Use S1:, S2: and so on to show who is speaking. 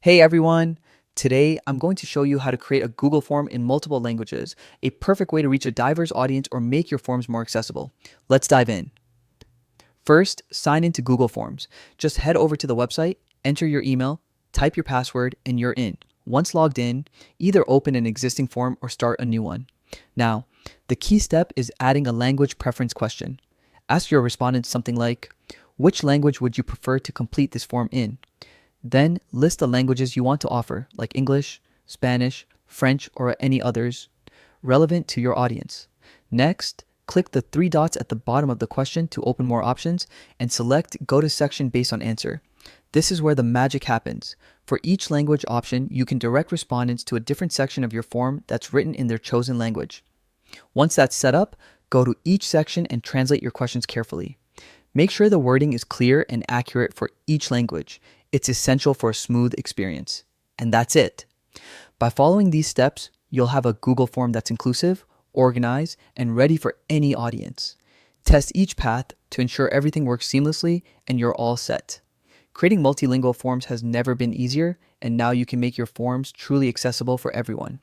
S1: Hey everyone! Today I'm going to show you how to create a Google form in multiple languages, a perfect way to reach a diverse audience or make your forms more accessible. Let's dive in. First, sign into Google Forms. Just head over to the website, enter your email, type your password, and you're in. Once logged in, either open an existing form or start a new one. Now, the key step is adding a language preference question. Ask your respondent something like, which language would you prefer to complete this form in? Then list the languages you want to offer, like English, Spanish, French, or any others relevant to your audience. Next, click the three dots at the bottom of the question to open more options and select Go to Section based on answer. This is where the magic happens. For each language option, you can direct respondents to a different section of your form that's written in their chosen language. Once that's set up, go to each section and translate your questions carefully. Make sure the wording is clear and accurate for each language. It's essential for a smooth experience. And that's it. By following these steps, you'll have a Google form that's inclusive, organized, and ready for any audience. Test each path to ensure everything works seamlessly and you're all set. Creating multilingual forms has never been easier, and now you can make your forms truly accessible for everyone.